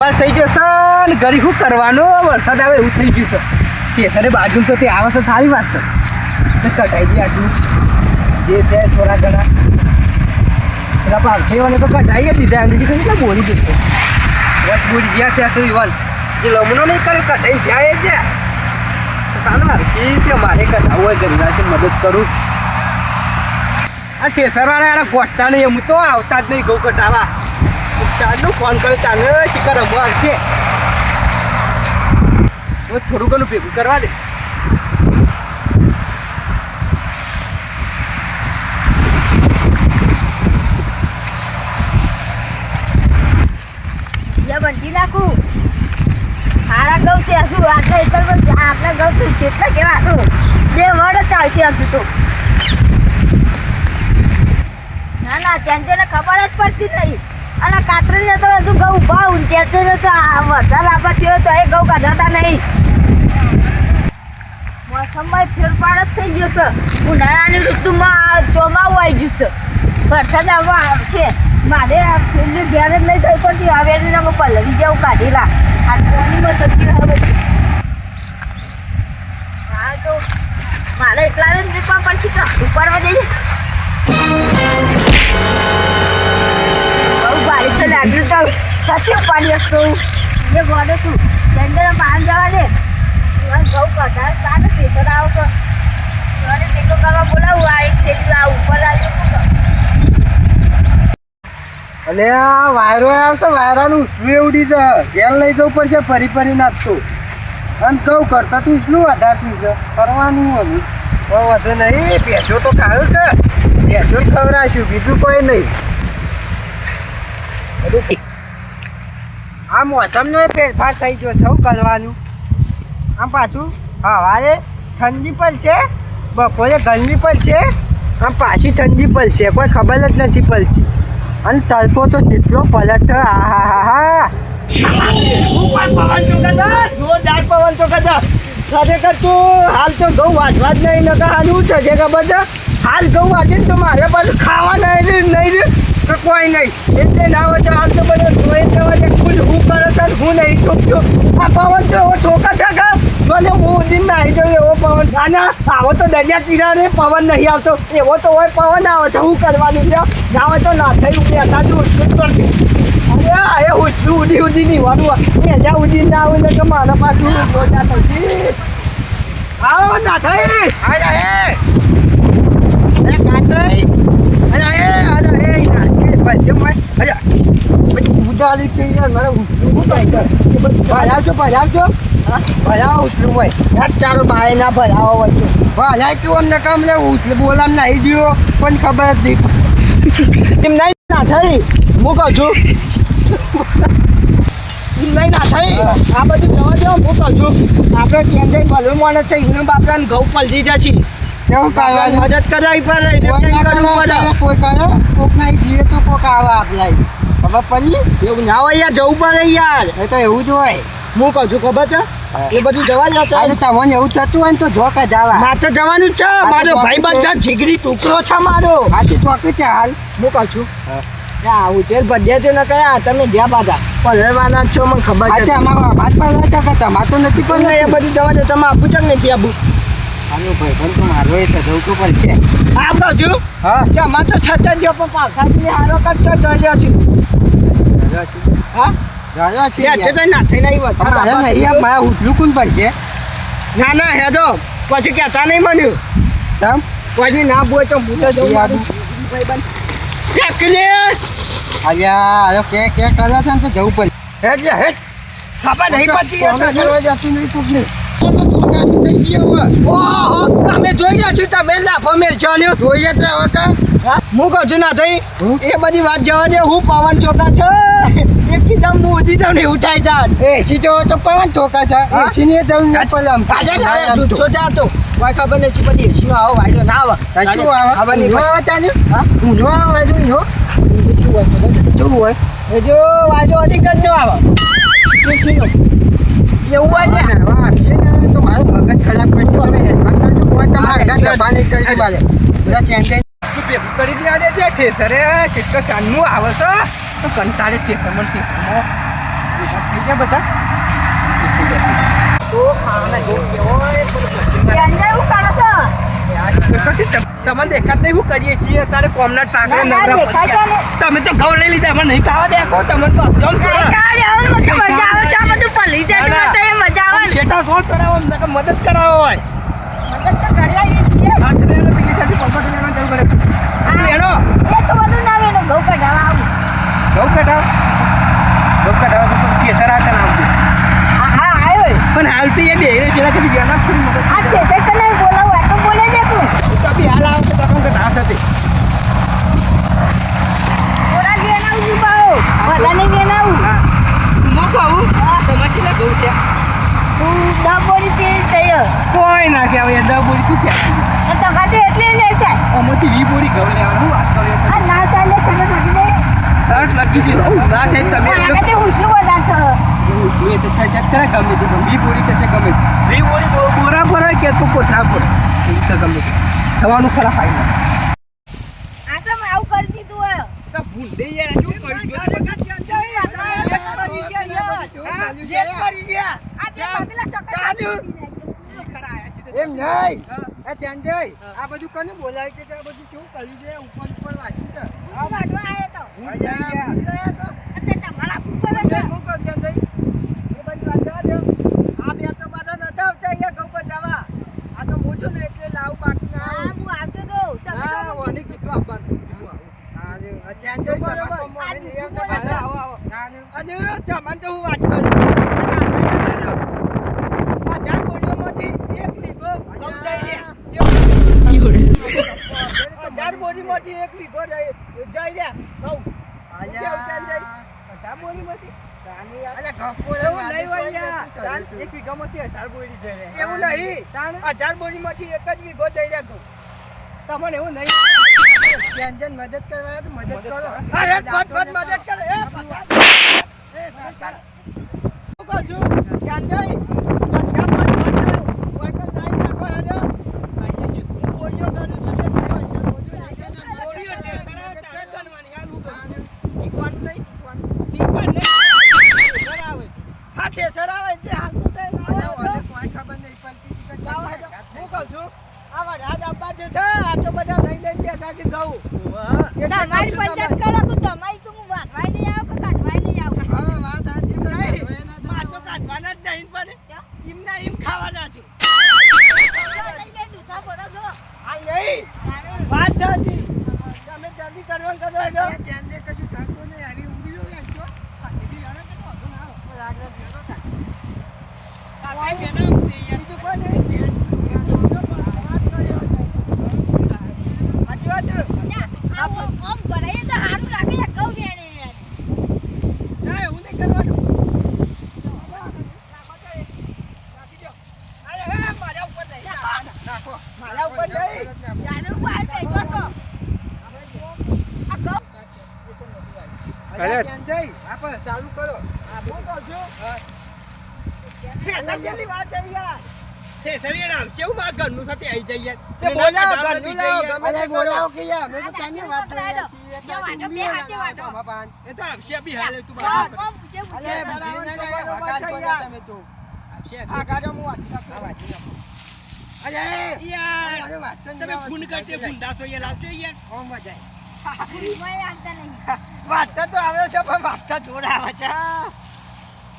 કપાલ થઈ ગયો છે ને ઘડી શું કરવાનો વરસાદ આવે એવું થઈ ગયું છે ખેતરે બાજુ તો તે આવે તો સારી વાત છે કટાઈ દે આટલું જે છે થોડા ઘણા પેલા પાર્થેવાને તો કટાઈ જ દીધા એમ દીધી કેટલા બોલી જશે બસ બોલી ગયા ત્યાં તો યુવાન જે લમણો નહીં કરે કટાઈ જાય જ સારું આવશે કે મારે કટાવવું હોય ગંગાથી મદદ કરું આ ઠેસરવાળા યાર ગોઠતા નહીં હું તો આવતા જ નહીં ઘઉં કટાવા ચાલનું ફોન કર્યો ચાલે શિકાર રમવા આવશે થોડું ઘણું ભેગું કરવા દે બંધી નાખું સારા ગૌ છે હજુ આટલા એકરમાં આટલા ગૌ તું કેટલા કહેવાનું બે વડ ચાલશે હજુ તો ના ના તેને ખબર જ પડતી નહીં અને કાતરી તો હજુ ઘઉં ઉભા ઊંઘ્યા તો વરસાદ આપવા થયો તો એ ઘઉં કાઢાતા નહીં મોસમમાં ફેરફાર જ થઈ ગયો છે ઉનાળાની ઋતુમાં ચોમાવું આવી ગયું છે વરસાદ આવવા આવશે મારે ફેરને ઘેર જ નહીં થઈ પડતી હવે એને પલળી જાઉં કાઢેલા આ કોની મદદથી હવે હા તો મારે એટલા જ રીતમાં પડશે કે ઉપાડવા દઈએ બહુ ભારી તો લાગ્યું તો સાચી ઉપાડી શકતો એ ગોડે તું ચંદ્ર પાન જવા દે ઘઉં કઢા સારું ખેતર આવો તો ઘરે ટેકો કરવા બોલાવું આ એક થેલી આ ઉપર આવ્યું અને આ વાયરો આવશે વાયરાનું ઉસલું ઉડી છે ઘેર લઈ જવું પડશે ફરી ફરી નાખતું અને કહું કરતા તું શું વધારતું છે કરવાનું હવે વધુ નહીં ભેંસો તો ખાયું છે ભેંસો જ ખવડાવશું બીજું કોઈ નહીં આ મોસમનો ફેરફાર થઈ ગયો છે કરવાનું આમ પાછું હવારે ઠંડી પડશે બપોરે ગરમી પડશે આમ પાછી ઠંડી પડશે કોઈ ખબર જ નથી પડતી અને તડકો તો જેટલો પડે છે હા પવન જોરદાર પવન ચોકા ખરેખર તું હાલ તો ઘઉં વાંચવા જ નહીં નકા હાલ શું છે ખબર છે હાલ ઘઉં વાંચે ને તો મારે પાછું ખાવા નહીં તો કોઈ નહીં એટલે ના હોય તો હાલ તો બધો જોઈ જવા દે ખુદ હું કરે છે હું નહીં છોકજો આ પવન તો એવો છોકા છે કે મને હું ઉડીને નાહી જાઉં એવો પવન ના આવો તો દરિયા કિનારે પવન નહીં આવતો એવો તો હોય પવન આવે છે શું કરવાનું છે ના હોય તો ના થઈ ઉડ્યા સાચું ઉડતું કરશે અરે એ ઉડતું ઉડી નહીં વાળું જ્યાં ઉડી ના આવે ને તો મારા પાછું રોજા થશે આવો ના થઈ કાતરાઈ ઉડાડી કે યાર મારે ઉઠવું ભરાવજો ભરાવો ઉઠલું હોય યાર ચાલો બાય ના ભરાવો હોય ભરાય કેવું અમને કામ લે ઉઠલું બોલામ નાહી ગયો પણ ખબર જ નહીં એમ નહીં ના થઈ હું કહું છું એમ નહીં ના થઈ આ બધું જવા દો હું કહું છું આપણે ત્યાં જઈ ભલું માણસ છે એનું બાપરાને ઘઉં પલટી જશે કેવું કરવાનું મદદ કરાવી પડે કોઈ કરે કોક નહીં જીએ તો કોક આવે આપણે ખબર પડી એવું ના હોય યાર જવું પડે યાર એ તો એવું જ હોય હું કહું છું ખબર છે એ બધું જવા જ તમને એવું થતું હોય ને તો જો કે જવા મારે તો જવાનું જ છે મારો ભાઈ બંધ જીગરી ટુકડો છે મારો હાથી ચોકી છે હાલ હું કહું છું આવું છે બધે છે ને કયા તમે જ્યાં બાધા પલળવાના છો મને ખબર છે અમારો ભાત પર છે કે તમારે તો નથી પણ એ બધું જવા દો તમે આપું છે નથી આપું આનો ભાઈ પણ તો મારો એ તો જવું તો પડશે હા કહું છું હા તમારે તો છત જ પણ પાખાથી હારો કરતો જર્યો છું હા જર્યો છે ના થઈને આવ્યો મારા ઉઠલું કોણ પડશે ના ના હે તો પછી કહેતા નહીં મળ્યું તમ પછી ના બોય તો હું તો જવું ભાઈ બંધ અલ્યા કે કરે છે ને તો જવું પડે હેડ ખબર નહીં પડતી જતું નહીં કોકને તમે જોઈ રહ્યા છો તમે લાફો મેલ છો જોઈએ તો હું કહું છું ના થઈ એ બધી વાત જવા દે હું પવન ચોકા છે એકદમ હું ઉઠી જાઉં ને એવું થાય છે એસી જો તો પવન ચોકા છે એસી ને જવું ના પલમ છો જા તો કોઈ ખબર નથી બધી એસી નો આવો વાયદો ના આવે ખબર નહીં હું જો વાયદો હો શું હોય એ જો વાયદો અધિક જ ન આવે એવું હોય ને તો મારું મગજ ખરાબ કરશે તમે હેલ્પમાં કરજો કોઈ તમારે પાણી કરી બાજે બધા ચેન્જ ભેગું કરી દે છે ઠેસરે કેટલો ચાંદનું આવે છે તો કંટાળે ઠેસર મને ગયા બધા તો ખાવાના જેવું કેવો સંજય હું કરો છો તમને દેખાત નહીં શું કરીએ છીએ તારે કોમના ટાંકરે ના, નવરા દેખાય પડી ગયા. તમે તો ઘઉં લઈ લીધા પણ નહીં ખાવા દેખો તમને તો અપજોન કરો. મજા આવે છે આ બધું પલળી જાય ના, ના. તો એ મજા આવે ને. શેઠા શું કરાવો એમને કે મદદ કરાવો હોય મદદ તો કરી આવીએ છીએ. આ તો એને પેલી સાથે પગમાં લેવાનું જરૂર પડે એનો એ તો બધું ના આવે ઘઉં કઢાવા આવું. ઘઉં કઢાવ તો ખેતર આ નામ દે હા આવ્યો પણ હાલ તો એ બે છે કે બીજાના ફરી મદદ આ ખેતર કને બોલાવું આ તો બોલે દે તું તો બી હાલ આવે તો તમને ઘાસ હતી થોડા વેનાવું છું પાઉ વધારે વેનાવું હા હું કહું તમારે કેટલા ઘઉં છે તું ડબોરી તેલ થયો કોઈ ના કહેવાય 10 બોરી શું કહેવાય તમારે તો એટલે લે છે આમાંથી 20 બોરી ઘઉં લેવાનું વાત કરો આ ના ચાલે તમે ભાગી દે તરત લખી દીધું ના થાય તમે આગળ તે હુસલું વધાર છો જોઈએ તો થાય છે ખરા ગમે તે 20 બોરી થશે ગમે 20 બોરી બોરા પર હોય કે તું કોથરા પર એ તો ગમે તે થવાનું ખરા ફાઈનલ આ તો મેં આવું કરી દીધું હોય તો ભૂલ દે યાર શું કરી દો આ જે પાટલા ચક્કર એમ નહીં એ ચંજય આ બધું કોને બોલાય કે આ બધું શું કર્યું છે ઉપર ઉપર વાંચ્યું છે હું વાટવા આવ્યો તો હું ગયા તો એટલે તમારા ઉપર જ શું કહું ચંજય એ બધી વાત જવા દો આ બે તો બધા નતા આવતા અહીંયા ઘઉં બચાવવા આ તો હું છું ને એટલે લાવું બાકી ના હા હું આવતો તો તમે હા તો ઓની કેટલું આપવાનું હા ચંજય બરાબર આવો આવો અને જમાન તો હું વાત કરું આ ચાર બોરીઓમાંથી એક લીધો ઘઉં જઈ રહ્યા ચાર બોરીમાંથી એક લીધો જઈ રહ્યા ઘઉં અઢાર બોરીમાંથી એવું નહીં હોય યાર. એક વીઘામાંથી 18 બોરી જઈ રહ્યા. એવું નહીં 18 બોરીમાંથી એક જ વીઘો જઈ રહ્યા ઘઉં. તમને એવું નહીં મદદ કરવા તો મદદ કરો અરે મદદ કરો શું કહું છું સંજય તમારી પંચાયત કરો તો તમારી તો હું વાટવાય નહીં આવું કે કાઢવાય નહીં આવું ખાવાના છે દૂધા પડો છો આ નહીં વાત સાચી તમે જલ્દી કરવાનું કરો હેડો ચેન્જે કશું થતો નહીં આવી ઊંઘી લો યાર જો બીજી જાણે કે તો વધુ ના આવે આગળ બેનો થાય કાકા બેનો બીજું કોઈ નહીં આમ ભરાઈએ તો સારું લાગે છે કહું બેને ના એવું નહીં કરવાનું મારા ઉપર નહીં નાખો મારા ઉપર નહીં જાને હું આ જઈ તો છો આ કહું અરે ચેન્જય આપણે ચાલુ કરો આ હું કહું છું કેટલી વાત છે યાર શેસરીએ રામ કેવું મારા ઘરનું સાથે આવી જાય યાર તે બોલાવો ઘરનું લાવો ગમે તે બોલાવો કે યાર અમે તો ક્યાંની વાત કરી છીએ જો વાટો બે હાથે વાટો એ તો આવશે બી હાલે તું હા બાર કોમ પૂછે અલે બરાબર ના વાકાત બોલા તમે તો આવશે આ ગાડો હું વાત અરે યાર અરે વાત તમે ફોન કરતે ગુંડા તો યાર આવજો યાર કોમ મજાય મેં આનતા નહીં વાતતા તો આવે છે પણ વાતતા જોડ આવે છે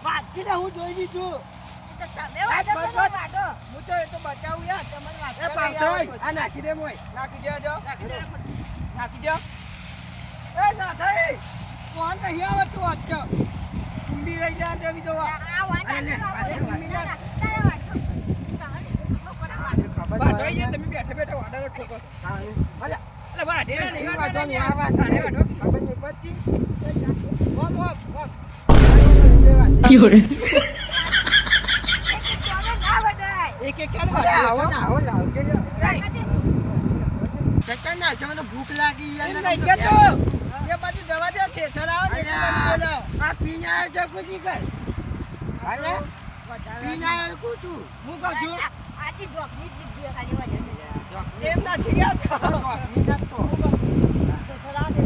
વાતથી ને હું જોઈ દીધું તો તમે વાટો તો વાટો હું તો એ તો બચાવું યાર તમને વાત એ આ નાખી દે મોય નાખી દેજો નાખી દો એ ના થઈ કોણ નહીં આવે તું વાત કર કુંડી રહી જાય દેવી તો આ વાટો વાટો યાર તમે બેઠે બેઠે વાડાનો ઠોકો હા અલે અલે વાડે નહીં વાડો નહીં આ વાત તારે વાડો ખબર નહીં પછી ઓમ ઓમ ઓમ Fiore. એક એક ક્યારે આવો ના આવો ના કે ચક્કર ના જવાનો ભૂખ લાગી યાર નહીં કે તો એ બાજુ દવા દે છે સરાવ ને આ પીના છે કુજી કર હાલે પીના કુતું હું કહું છું આજી ડોકની જ દીધી ખાલી વાજે એમ ના છે યાર તો સરાવ દે